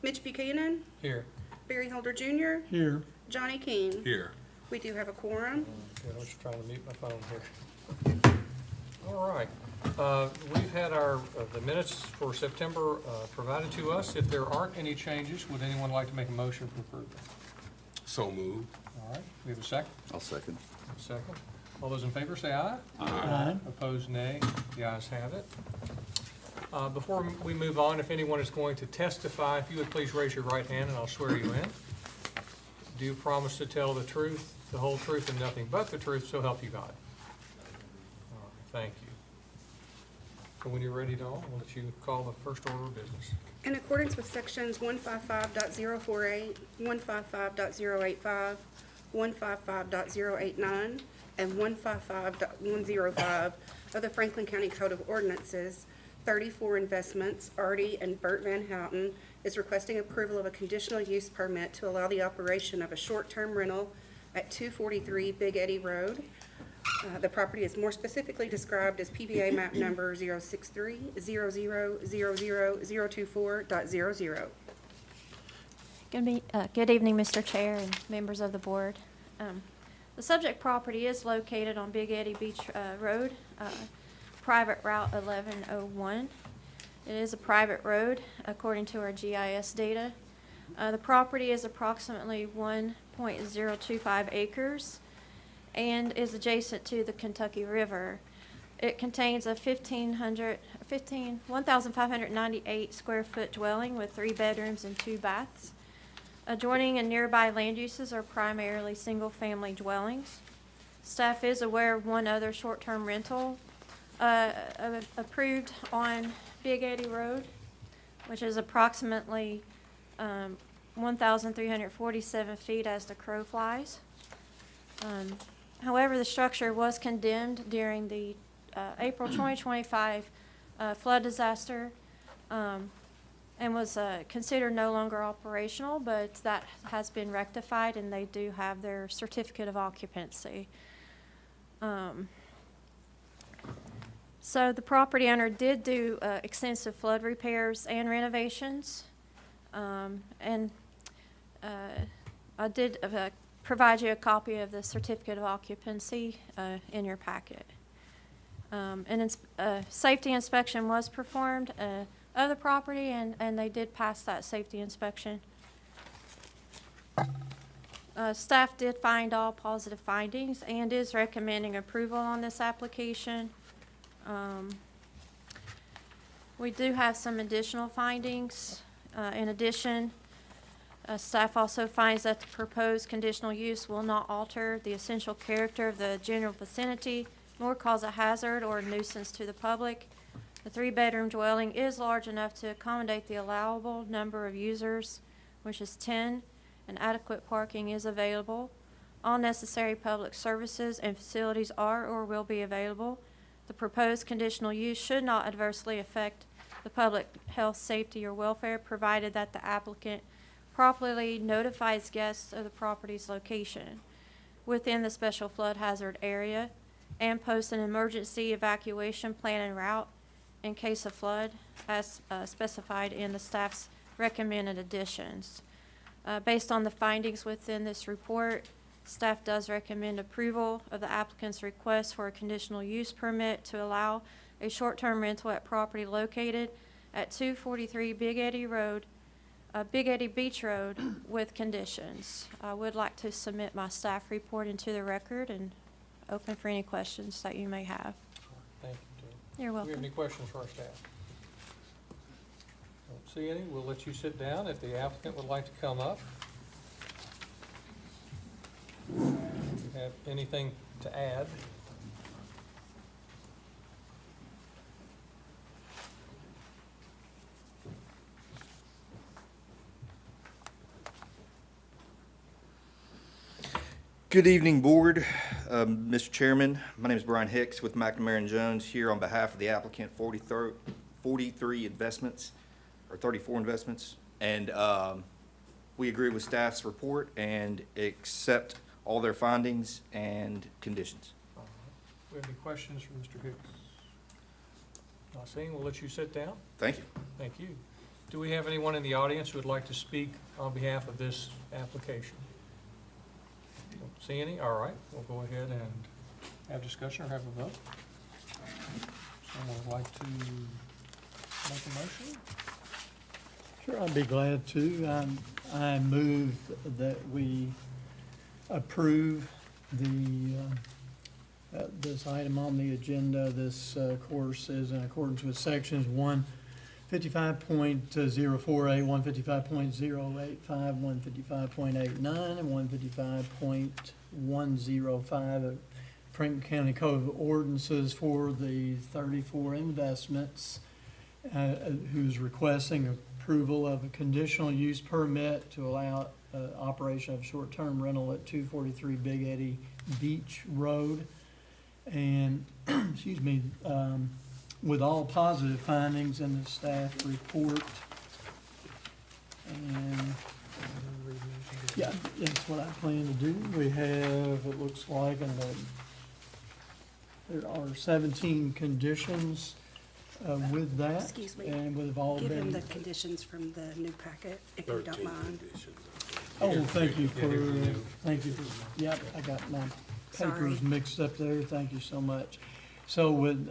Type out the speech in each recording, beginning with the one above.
Mitch Buchanan, Here. Barry Holder Jr., Here. Johnny Keane. Here. We do have a quorum. Yeah, I was just trying to mute my phone here. All right. We've had the minutes for September provided to us. If there aren't any changes, would anyone like to make a motion for approval? So moved. All right, we have a second? I'll second. A second. All those in favor say aye. Aye. Opposed, nay. The ayes have it. Before we move on, if anyone is going to testify, if you would please raise your right hand and I'll swear you in. Do you promise to tell the truth, the whole truth, and nothing but the truth, so help you God? All right, thank you. So when you're ready, Dawn, I'll let you call the first order of business. In accordance with sections 155.048, 155.085, 155.089, and 155.105 of the Franklin County Code of Ordinances, 34 Investments, Artie and Bert Van Houten, is requesting approval of a conditional use permit to allow the operation of a short-term rental at 243 Big Eddy Road. The property is more specifically described as PVA map number 063-0000024.00. Good evening, Mr. Chair and members of the board. The subject property is located on Big Eddy Beach Road, private route 1101. It is a private road according to our GIS data. The property is approximately 1.025 acres and is adjacent to the Kentucky River. It contains a 1,598 square foot dwelling with 3 bedrooms and 2 baths. Adjoining and nearby land uses are primarily single-family dwellings. Staff is aware of one other short-term rental approved on Big Eddy Road, which is approximately 1,347 feet as the crow flies. However, the structure was condemned during the April 2025 flood disaster and was considered no longer operational, but that has been rectified and they do have their certificate of occupancy. So the property owner did do extensive flood repairs and renovations. I did provide you a copy of the certificate of occupancy in your packet. Safety inspection was performed of the property, and they did pass that safety inspection. Staff did find all positive findings and is recommending approval on this application. We do have some additional findings. In addition, staff also finds that the proposed conditional use will not alter the essential character of the general vicinity nor cause a hazard or a nuisance to the public. The 3-bedroom dwelling is large enough to accommodate the allowable number of users, which is 10, and adequate parking is available. All necessary public services and facilities are or will be available. The proposed conditional use should not adversely affect the public health, safety, or welfare, provided that the applicant properly notifies guests of the property's location within the special flood hazard area and posts an emergency evacuation plan and route in case of flood as specified in the staff's recommended additions. Based on the findings within this report, staff does recommend approval of the applicant's request for a conditional use permit to allow a short-term rental at property located at 243 Big Eddy Road, Big Eddy Beach Road with conditions. I would like to submit my staff report into the record and open for any questions that you may have. Thank you, Ted. You're Do we have welcome. any questions for our staff? Don't see any. We'll let you sit down if the applicant would like to come up. Do you have anything to add? Good evening, board. Mr. Chairman, my name is Brian Hicks with McNamara & Jones here on behalf of the applicant 43 Investments, or 34 Investments. And we agree with staff's report and accept all their findings and conditions. Do we have any questions for Mr. Hicks? Not seeing, we'll let you sit down. Thank you. Thank you. Do we have anyone in the audience who would like to speak on behalf of this application? Don't see any? All right, we'll go ahead and have discussion or have a vote. Someone would like to make a motion? Sure, I'd be glad to. I move that we approve this item on the agenda. This course is in accordance with sections 155.04A, 155.085, 155.89, and 155.105 of Franklin County Code of Ordinances for the 34 investments, who's requesting approval of a conditional use permit to allow operation of short-term rental at 243 Big Eddy Beach Road. And, excuse me, with all positive findings in the staff report. And, yeah, that's what I plan to do. We have, it looks like, there are 17 conditions with that. Excuse me. And we've all Give him been, the conditions from the new packet, if you don't 13 mind. conditions. oh, thank you Yeah, for, here's the new. thank you for, yep, I got my Sorry. papers mixed up there. Thank you so much. So with,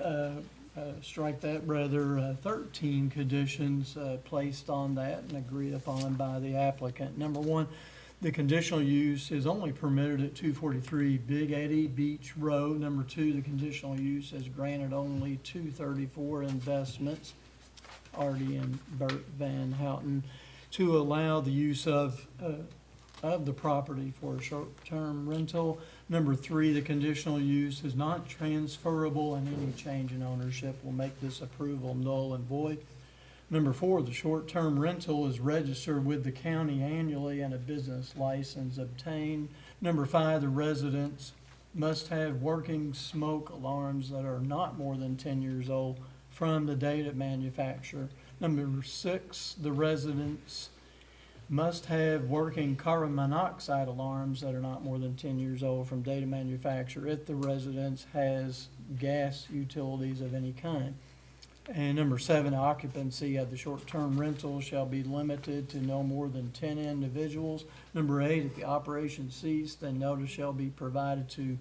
strike that, rather, 13 conditions placed on that and agreed upon by the applicant. Number one, the conditional use is only permitted at 243 Big Eddy Beach Road. Number two, the conditional use is granted only 234 investments, Artie and Bert Van Houten, to allow the use of the property for a short-term rental. Number three, the conditional use is not transferable, and any change in ownership will make this approval null and void. Number four, the short-term rental is registered with the county annually and a business license obtained. Number five, the residents must have working smoke alarms that are not more than 10 years old from the date of manufacture. Number six, the residents must have working carbon monoxide alarms that are not more than 10 years old from date of manufacture if the residence has gas utilities of any kind. And number seven, occupancy of the short-term rental shall be limited to no more than 10 individuals. Number eight, if the operation ceased, then notice shall be provided to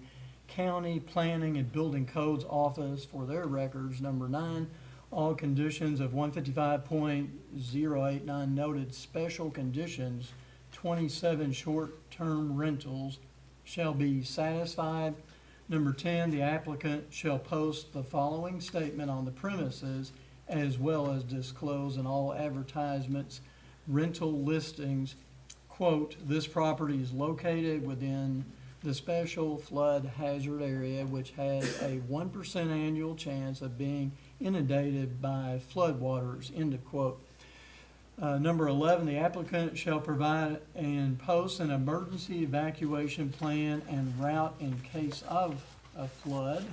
County Planning and Building Codes Office for their records. Number nine, all conditions of 155.089 noted special conditions, 27 short-term rentals shall be satisfied. Number 10, the applicant shall post the following statement on the premises as well as disclose in all advertisements, rental listings, quote, "This property is located within the special flood hazard area which has a 1% annual chance of being inundated by floodwaters," end of quote. Number 11, the applicant shall provide and post an emergency evacuation plan and route in case of a flood.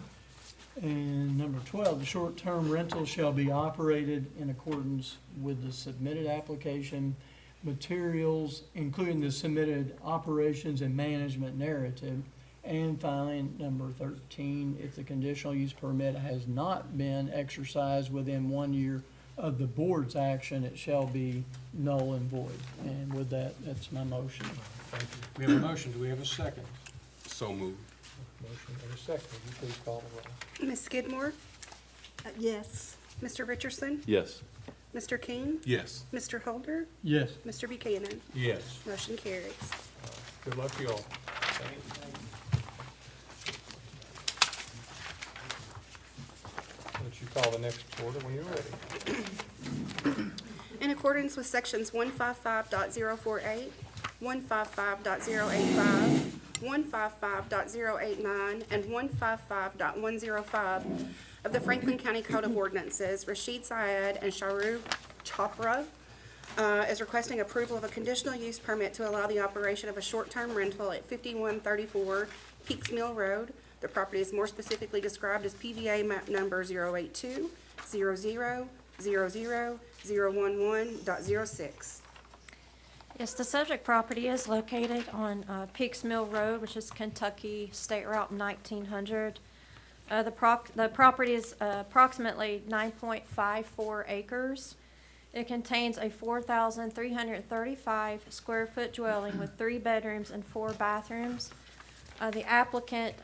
And number 12, the short-term rental shall be operated in accordance with the submitted application materials, including the submitted operations and management narrative. And finally, number 13, if the conditional use permit has not been exercised within 1 year of the board's action, it shall be null and void. And with that, that's my motion. Thank you. We have a motion. Do we have a second? So moved. Motion and a second. Would you please call the roll? Ms. Skidmore? Yes. Mr. Richardson? Yes. Mr. King? Yes. Mr. Holder? Yes. Mr. Buchanan? Yes. Motion carries. Good luck to you all. Let you call the next order when you're ready. In accordance with sections 155.048, 155.085, 155.089, and 155.105 of the Franklin County Code of Ordinances, Rashid Syed and Shahrukh Chopra is requesting approval of a conditional use permit to allow the operation of a short-term rental at 5134 Peaks Mill Road. The property is more specifically described as PVA map number 082-00-000-011.06. Yes, the subject property is located on Peaks Mill Road, which is Kentucky State Route 1900. The property is approximately 9.54 acres. It contains a 4,335 square foot dwelling with 3 bedrooms and 4 bathrooms. The applicant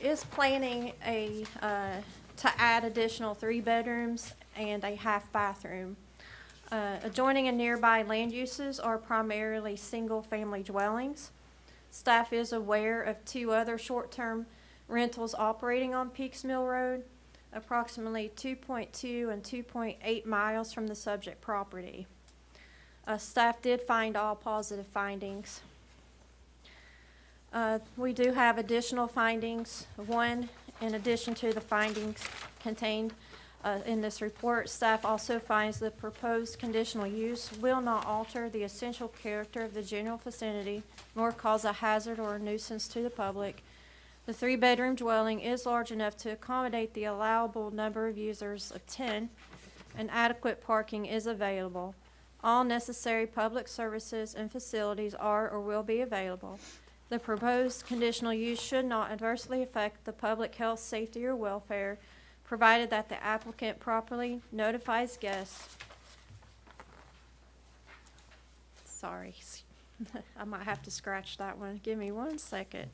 is planning to add additional 3 bedrooms and a half bathroom. Adjoining and nearby land uses are primarily single-family dwellings. Staff is aware of 2 other short-term rentals operating on Peaks Mill Road, approximately 2.2 and 2.8 miles from the subject property. Staff did find all positive findings. We do have additional findings. One, in addition to the findings contained in this report, staff also finds the proposed conditional use will not alter the essential character of the general vicinity, nor cause a hazard or a nuisance to the public. The 3-bedroom dwelling is large enough to accommodate the allowable number of users of 10, and adequate parking is available. All necessary public services and facilities are or will be available. The proposed conditional use should not adversely affect the public health, safety, or welfare, provided that the applicant properly notifies guests. Sorry, I might have to scratch that one. Give me 1 second.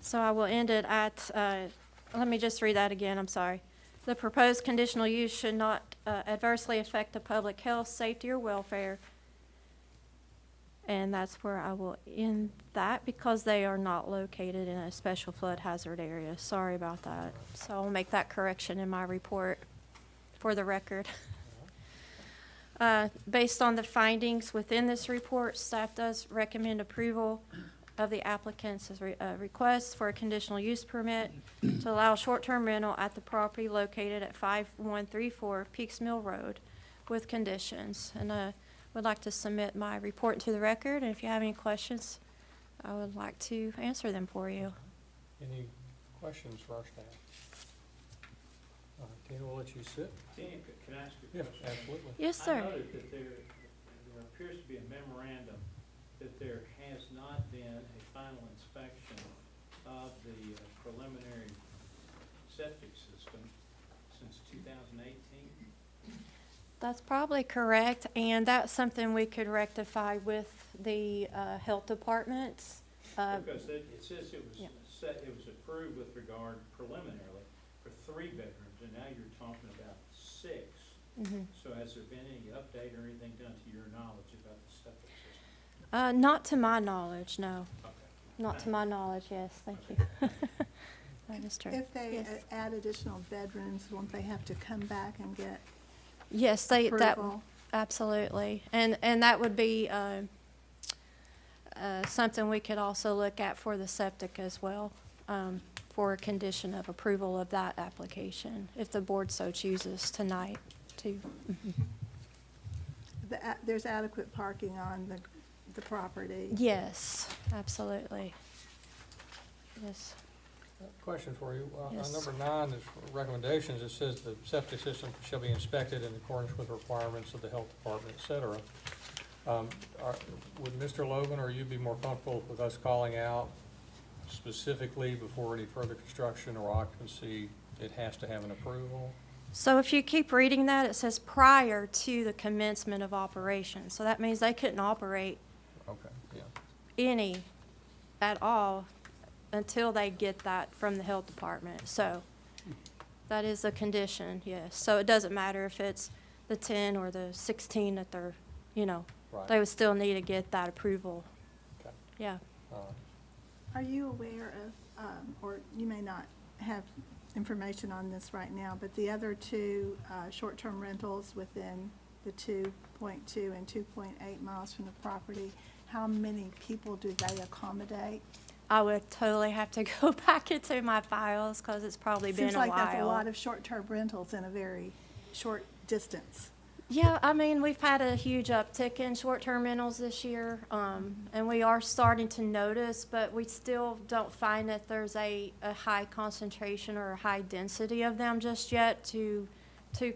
So I will end it at, let me just read that again, I'm sorry. The proposed conditional use should not adversely affect the public health, safety, or welfare. And that's where I will end that, because they are not located in a special flood hazard area. Sorry about that. So I'll make that correction in my report for the record. Based on the findings within this report, staff does recommend approval of the applicant's request for a conditional use permit to allow short-term rental at the property located at 5134 Peaks Mill Road with conditions. And would like to submit my report to the record, and if you have any questions, I would like to answer them for you. Any questions for our staff? Tina, we'll let you sit. Tina, can I ask you a Yeah, question? absolutely. Yes, sir. I noted that there appears to be a memorandum that there has not been a final inspection of the preliminary septic system since 2018. That's probably correct, and that's something we could rectify with the health departments. Because it says it was yeah. it was approved with regard preliminarily for 3 bedrooms, and now you're talking about 6. Mhm. So has there been any update or anything done to your knowledge about the septic system? Not to my knowledge, no. Okay. Not to my knowledge, yes, thank you. That is true. If they Yes. add additional bedrooms, won't they have to come back and get Yes, that, approval? absolutely. And that would be something we could also look at for the septic as well, for a condition of approval of that application, if the board so chooses tonight to. There's adequate parking on the property? Yes, absolutely. Yes. Question for you. Yes. On number 9, there's recommendations. It says the septic system shall be inspected in accordance with requirements of the health department, et cetera. Would Mr. Logan or you be more comfortable with us calling out specifically before any further construction or occupancy, it has to have an approval? So if you keep reading that, it says prior to the commencement of operation. So that means they couldn't operate Okay, yeah. any at all until they get that from the health department. So that is a condition, yes. So it doesn't matter if it's the 10 or the 16 that they're, Right. they would still need to get that approval. Okay. Yeah. Are you aware of, or you may not have information on this right now, but the other 2 short-term rentals within the 2.2 and 2.8 miles from the property, how many people do they accommodate? I would totally have to go back into my files because it's probably been a while. Seems like that's a lot of short-term rentals in a very short distance. Yeah, I mean, we've had a huge uptick in short-term rentals this year, and we are starting to notice, but we still don't find that there's a high concentration or a high density of them just yet to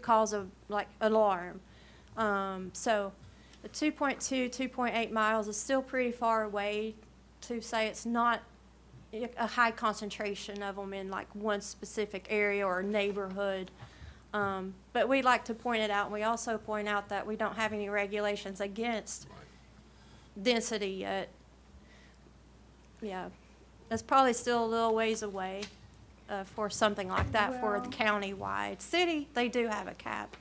cause alarm. So the 2.2, 2.8 miles is still pretty far away to say it's not a high concentration of them in like one specific area or neighborhood. But we like to point it out, and we also point out that we don't have any regulations against density yet. Yeah, that's probably still a little ways away, for something like that for the Well- county-wide. City, they do have a cap.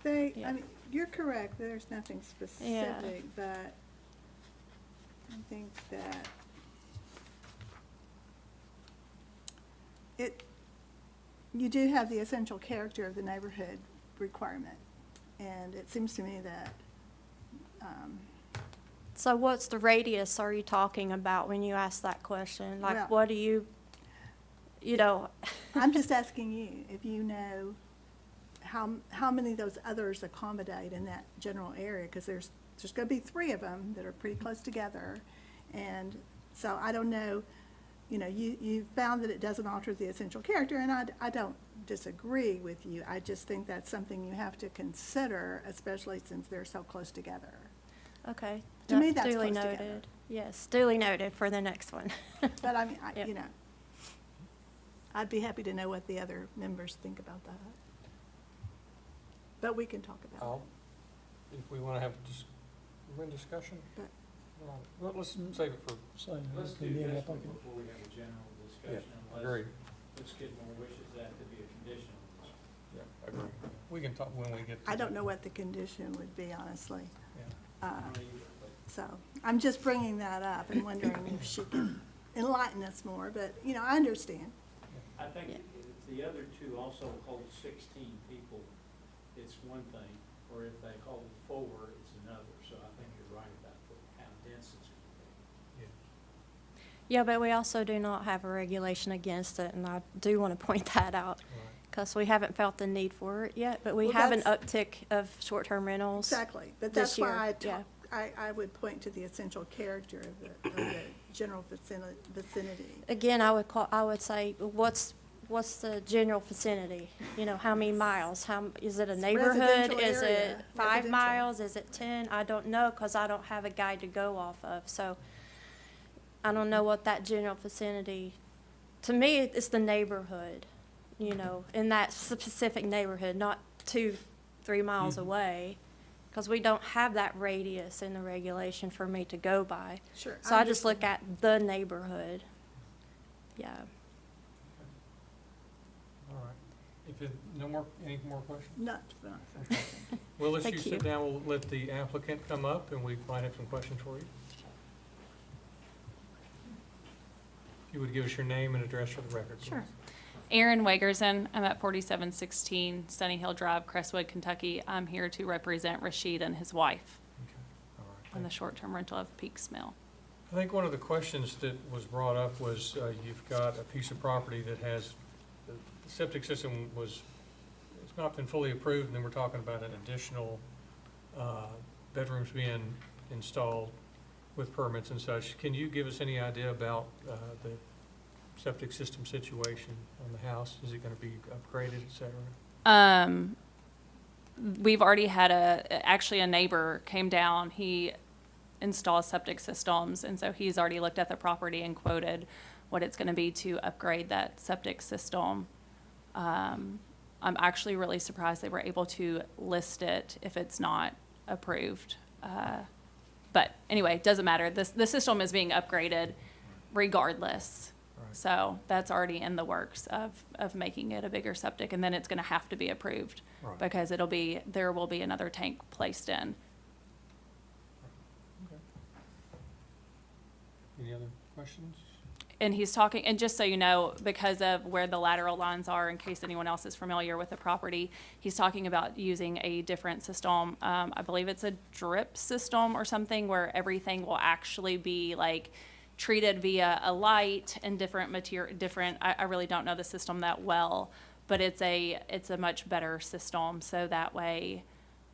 Yeah. I mean, you're correct, there's nothing specific, but I think that you do have the essential character of the neighborhood requirement. And it seems to me that, So what's the radius are you talking about when you ask that question? Well- Like, what do you know, I'm just asking you if you know how many of those others accommodate in that general area, because there's gonna be 3 of them that are pretty close together. And so I don't know, you found that it doesn't alter the essential character, and I don't disagree with you. I just think that's something you have to consider, especially since they're so close together. okay. To me, that's duly close together. noted. Yes, duly noted for the next one. But I mean, Yep. I'd be happy to know what the other members think about that. But we can talk about it. If we want to have discussion, But- well, let's save it for, So, Let's do the this one applicant- before we have a general yeah, discussion, unless, agreed. let's get more wishes, that to be a condition. Yeah, agreed. We can talk when we get to. I don't know what the condition would be, honestly. Yeah. So I'm just bringing that up and wondering if she can enlighten us more, but, I understand. I think Yeah. if the other 2 also hold 16 people, it's one thing, or if they hold 4, it's another. So I think you're right about how dense it's going to be. Yeah, but we also do not have a regulation against it, and I do want to point that out, Right. because we haven't felt the need for it yet, but we Well, have an that's- uptick of short-term rentals. Exactly, but this that's why year, I would point to the essential character of the general vicinity. Again, I would say, what's the general vicinity? How many miles? Is it a neighborhood? residential Is it area, 5 residential. miles? Is it 10? I don't know, because I don't have a guide to go off of, so I don't know what that general vicinity, to me, it's the neighborhood, in that specific neighborhood, not 2-3 miles away, because we don't have that radius in the regulation for me to go by. Sure. So I just look at the neighborhood. Yeah. All right. If it, any more questions? Not. Well, let's Thank you sit you. down, we'll let the applicant come up, and we might have some questions for you. If you would give us your name and address for the record, please. Sure. Erin Wagerson, I'm at 4716 Sunny Hill Drive, Crestwood, Kentucky. I'm here to represent Rashid and his wife Okay. All right. on the Thank you. short-term rental of Peaks Mill. I think one of the questions that was brought up was, you've got a piece of property that has, the septic system it's not been fully approved, and then we're talking about an additional, bedrooms being installed with permits and such. Can you give us any idea about, the septic system situation on the house? Is it gonna be upgraded, et cetera? We've already had actually a neighbor came down, he installed septic systems, and so he's already looked at the property and quoted what it's gonna be to upgrade that septic system. I'm actually really surprised they were able to list it if it's not approved. But anyway, it doesn't matter. The system is being upgraded regardless. Right. So that's already in the works of making it a bigger septic, and then it's gonna have to be approved. Right. Because there will be another tank placed in. Okay. Any other questions? And he's talking, and just so you know, because of where the lateral lines are, in case anyone else is familiar with the property, he's talking about using a different system. I believe it's a drip system or something where everything will actually be like treated via a light and different material, I really don't know the system that well, but it's a much better system. So that way,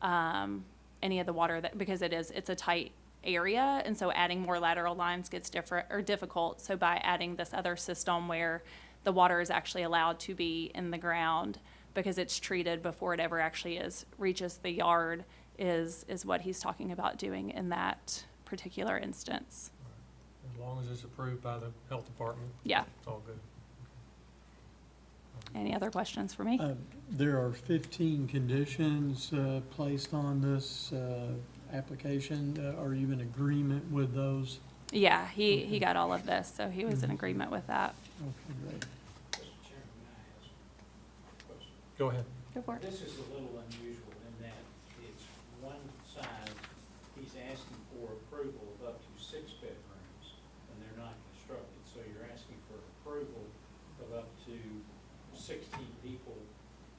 any of the water because it's a tight area, and so adding more lateral lines gets difficult. So by adding this other system where the water is actually allowed to be in the ground because it's treated before it ever actually reaches the yard is what he's talking about doing in that particular instance. There's a long as it's approved by the health department, Yeah. it's all good. Any other questions for me? There are 15 conditions placed on this application. Are you in agreement with those? Yeah, he got all of this, so he was in agreement with that. Okay, great. Mr. Chairman, may I ask a question? Go ahead. Go for it. This is a little unusual in that it's one side, he's asking for approval of up to 6 bedrooms, and they're not constructed. So you're asking for approval of up to 16 people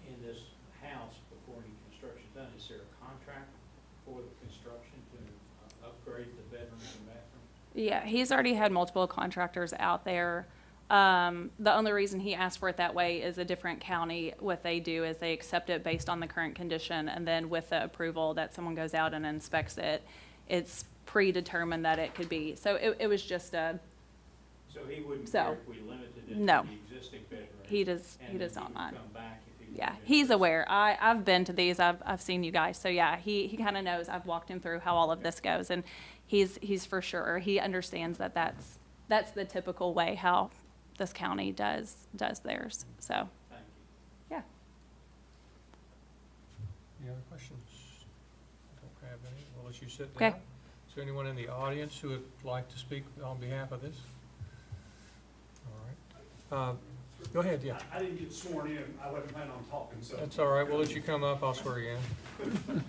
in this house before any construction is done. Is there a contract for the construction to upgrade the bedrooms and bathrooms? Yeah, he's already had multiple contractors out there. The only reason he asked for it that way is a different county. What they do is they accept it based on the current condition, and then with the approval that someone goes out and inspects it, it's predetermined that it could be. So it was just a, So he wouldn't So, care if we limited it to no. the existing bedrooms? he does and then not would mind. come back if he Yeah, wanted he's to. aware. I've been to these. I've seen you guys. So yeah, he kind of knows. I've walked him through how all of this goes, and he's for sure. He understands that that's the typical way how this county does theirs. So Thank you. yeah. Any other questions? Don't have any. We'll let you sit Okay. down. Is there anyone in the audience who would like to speak on behalf of this? All right. Go ahead, yeah. I didn't get sworn in, I wasn't planning on talking, so. That's all right. We'll let you come up. I'll swear you in.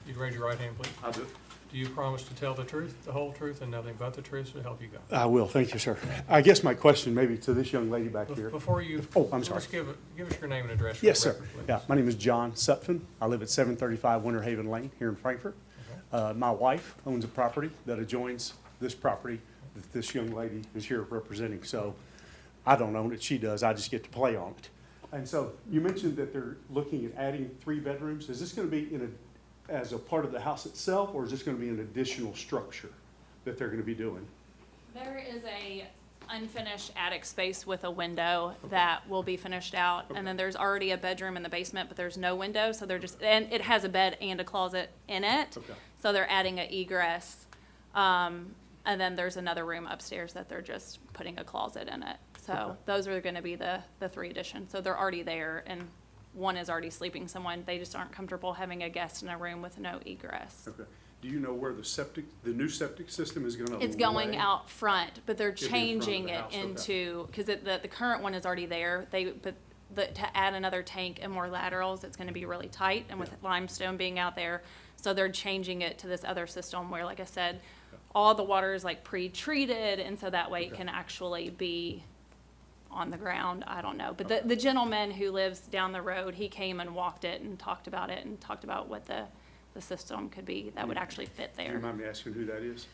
You'd raise your right hand, please. I do. Do you promise to tell the truth, the whole truth, and nothing but the truth, so help you God? I will, thank you, sir. I guess my question maybe to this young lady back here. Before you. Oh, I'm sorry. Just give us your name and address for Yes, the sir. record, please. Yeah, my name is John Sutphin. I live at 735 Winter Haven Lane here in Frankfurt. My wife owns a property that adjoins this property that this young lady is here representing. So I don't own it, she does, I just get to play on it. And so you mentioned that they're looking at adding 3 bedrooms. Is this going to be as a part of the house itself, or is this going to be an additional structure that they're going to be doing? There is a unfinished attic space with a window that will be finished out, and then there's already a bedroom in the basement, but there's no window, so they're just, and it has a bed and a closet in it. Okay. So they're adding an egress, and then there's another room upstairs that they're just putting a closet in it. So Okay. those are gonna be the 3 additions, so they're already there, and one is already sleeping someone, they just aren't comfortable having a guest in a room with no egress. Okay. Do you know where the new septic system is going to lay? It's going out front, but they're It'll be in front of changing the it house, okay. into, because the current one is already there, to add another tank and more laterals, it's gonna be really tight, and with limestone being out there, so they're changing it to this other system where, like I said, all the water is like pre-treated, and so that way it Okay. can actually be on the ground, I don't know. But the gentleman who lives down the road, he came and walked it and talked about what the system could be that would actually fit Do you there. mind me asking who that is?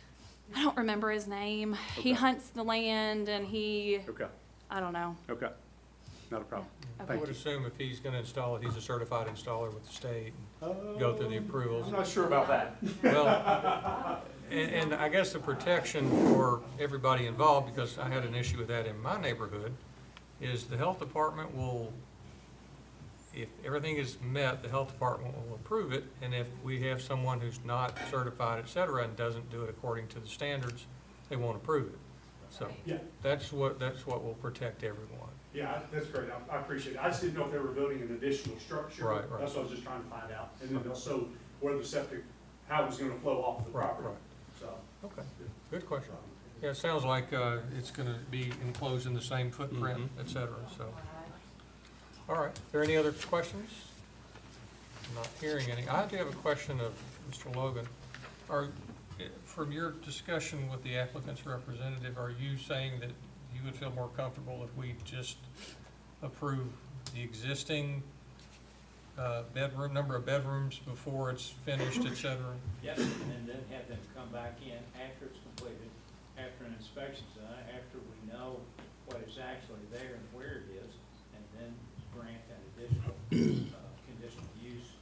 I don't remember his name. He Okay. hunts the land, and Okay, I don't know. okay. Not a problem. I Okay. would assume if he's gonna install it, he's a certified installer with the state, and go through the approvals. I'm not sure about that. Well, and I guess the protection for everybody involved, because I had an issue with that in my neighborhood, is the health department will, if everything is met, the health department will approve it, and if we have someone who's not certified, et cetera, and doesn't do it according to the standards, they won't approve it. So, Yeah. that's what will protect everyone. Yeah, that's great. I appreciate it. I just didn't know if they were building an additional structure. Right, right. That's what I was just trying to find out. And then also where the septic, how it was gonna flow off the Right, property. right. So. Okay, good question. Yeah, it sounds like it's gonna be enclosed in the same footprint, et cetera, so. All right, are there any other questions? I'm not hearing any. I do have a question of Mr. Logan. From your discussion with the applicant's representative, are you saying that you would feel more comfortable if we just approve the existing number of bedrooms before it's finished, et cetera? Yes, and then have them come back in after it's completed, after an inspection's done, after we know what is actually there and where it is, and then grant an additional conditional use,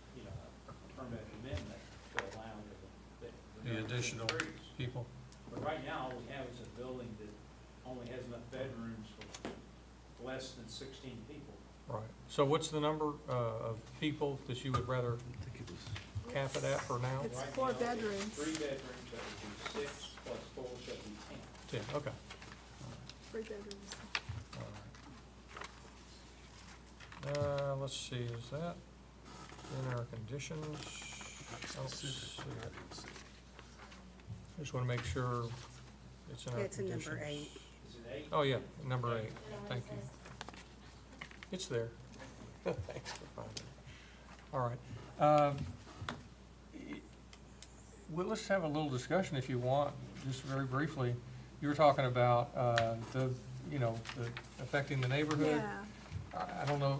a permit amendment to allow the Additional trees. people? But right now, all we have is a building that only has enough bedrooms for less than 16 people. Right. So what's the number of people that you would rather cap it at for now? It's Right 4 now, there's bedrooms. 3 bedrooms, that would be 6 plus 10, okay. 3 bedrooms. All right. Let's see, is that in our conditions? I don't see it. Just want to make sure it's in our Yeah, it's in conditions. number 8. Is it 8? Oh, yeah, number 8, thank you. It's there. Thanks for finding it. All right. Well, let's have a little discussion if you want, just very briefly. You were talking about the affecting the neighborhood. Yeah. I don't know,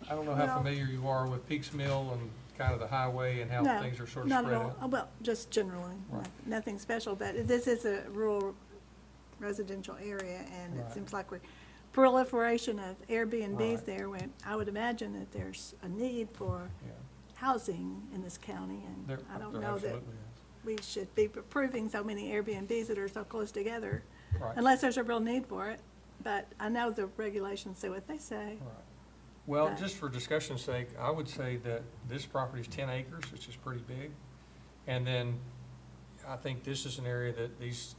I don't know how Well- familiar you are with Peaks Mill and kind of the highway and how No, things are sort of not spread at all. out. Oh, well, just generally, Right. nothing special, but this is a rural residential area, and it Right. seems like we're proliferation of Airbnbs Right. there, when I would imagine that there's a need for Yeah, housing in this county, and there I don't there know that absolutely we should be approving so many Airbnbs that are so close together, is. Right. unless there's a real need for it. But I know the regulations say what they say. Right. Well, But- just for discussion's sake, I would say that this property is 10 acres, which is pretty big. And then I think this is an area that these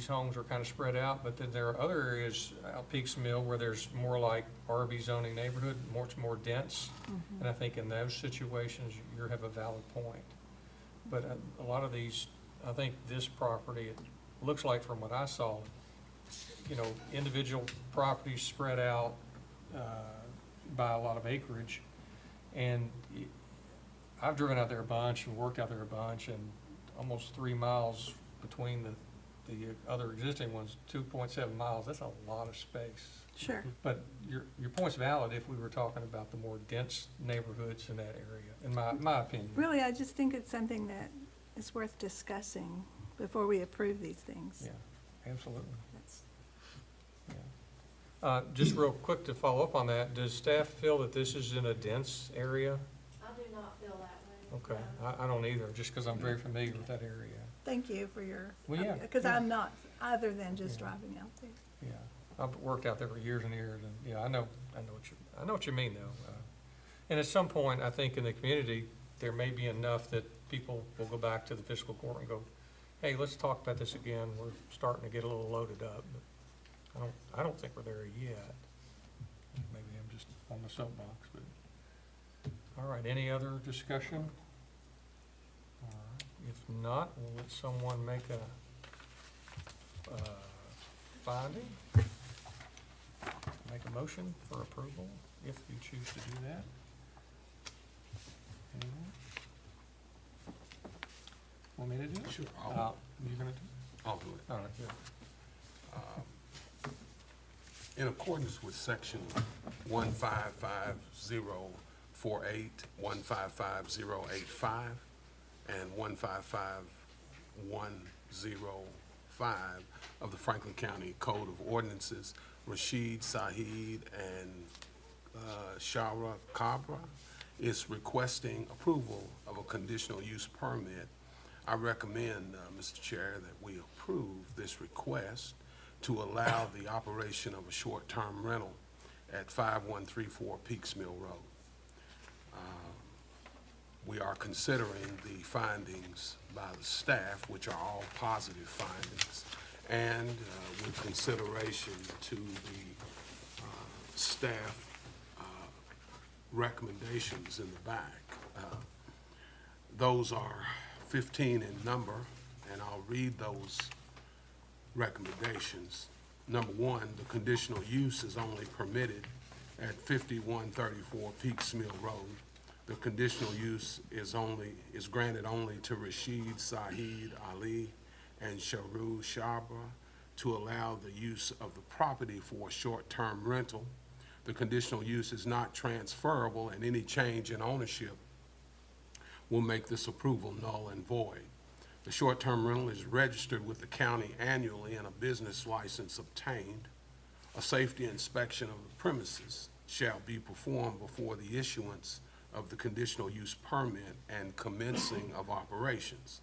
homes are kind of spread out, but then there are other areas out Peaks Mill where there's more like RB zoning neighborhood, much more dense. And I think in those situations, you have a valid point. But a lot of these, I think this property, it looks like from what I saw, individual properties spread out by a lot of acreage. And I've driven out there a bunch and worked out there a bunch, and almost 3 miles between the other existing ones, 2.7 miles, that's a lot of space. Sure. But your point's valid if we were talking about the more dense neighborhoods in that area, in my opinion. Really, I just think it's something that is worth discussing before we approve these things. Yeah, absolutely. That's- Yeah. Just real quick to follow up on that, does staff feel that this is in a dense area? I do not feel that way. Okay, I don't either, just because I'm very familiar with that area. Thank you for your, Well, yeah. because I'm not, other than just Yeah. driving out there. Yeah, I've worked out there for years and years, and, yeah, I know what you mean, though. And at some point, I think in the community, there may be enough that people will go back to the fiscal court and go, hey, let's talk about this again, we're starting to get a little loaded up, but I don't think we're there yet. Maybe I'm just on the soapbox, but, all right, any other discussion? All right, if not, we'll let someone make a finding. Make a motion for approval, if you choose to do that. Anyone? Want me to do it? Sure, You're gonna do it? I'll do it. All right, good. In accordance with section 155-048, 155-085, and 155-105 of the Franklin County Code of Ordinances, Rashid Saeed and Shara Kabra is requesting approval of a conditional use permit. I recommend, Mr. Chair, that we approve this request to allow the operation of a short-term rental at 5134 Peaks Mill Road. We are considering the findings by the staff, which are all positive findings, and with consideration to the staff recommendations in the back. Those are 15 in number, and I'll read those recommendations. Number one, the conditional use is only permitted at 5134 Peaks Mill Road. The conditional use is granted only to Rashid Saeed Ali and Sharu Shabra to allow the use of the property for a short-term rental. The conditional use is not transferable, and any change in ownership will make this approval null and void. The short-term rental is registered with the county annually and a business license obtained. A safety inspection of the premises shall be performed before the issuance of the conditional use permit and commencing of operations.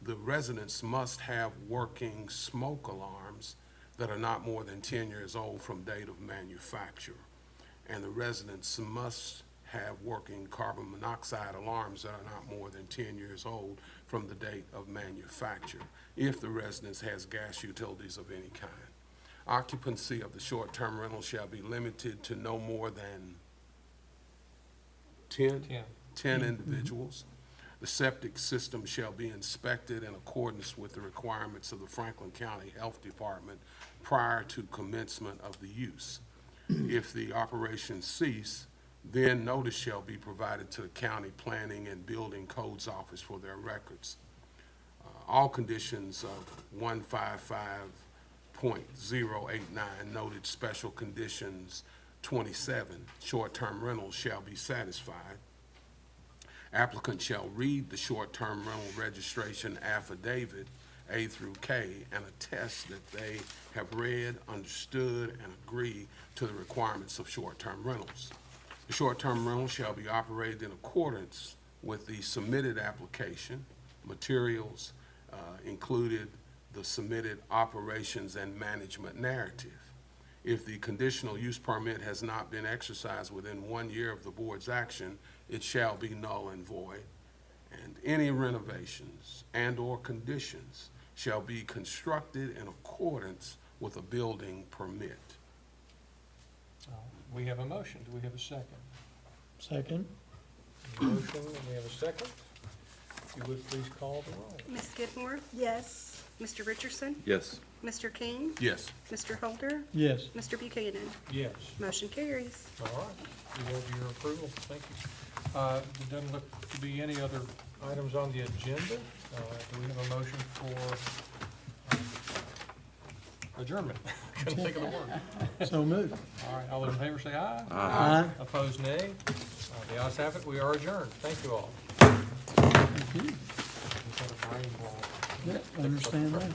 The residents must have working smoke alarms that are not more than 10 years old from date of manufacture. And the residents must have working carbon monoxide alarms that are not more than 10 years old from the date of manufacture, if the residence has gas utilities of any kind. Occupancy of the short-term rental shall be limited to no more than 10 individuals. The septic system shall be inspected in accordance with the requirements of the Franklin County Health Department prior to commencement of the use. If the operations cease, then notice shall be provided to the County Planning and Building Codes Office for their records. All conditions of 155.089 noted special conditions 27, short-term rentals shall be satisfied. Applicant shall read the short-term rental registration affidavit, A through K, and attest that they have read, understood, and agree to the requirements of short-term rentals. The short-term rental shall be operated in accordance with the submitted application, materials, included the submitted operations and management narrative. If the conditional use permit has not been exercised within 1 year of the board's action, it shall be null and void, and any renovations and/or conditions shall be constructed in accordance with a building permit. We have a motion. Do we have a second? Second? Motion, and we have a second. If you would please call the roll. Ms. Skidmore, Yes. Mr. Richardson, Yes. Mr. King, Yes. Mr. Holder, Yes. Mr. Buchanan. Yes. Motion carries. All right. We have your approval. Thank you. There doesn't look to be any other items on the agenda. Do we have a motion for adjournment? Couldn't think of the word. So moved. All right. All those in favor say aye. Aye. Opposed, nay. The ayes have it. We are adjourned. Thank you all. Thank you. We've got a brain ball. Yeah, I understand that.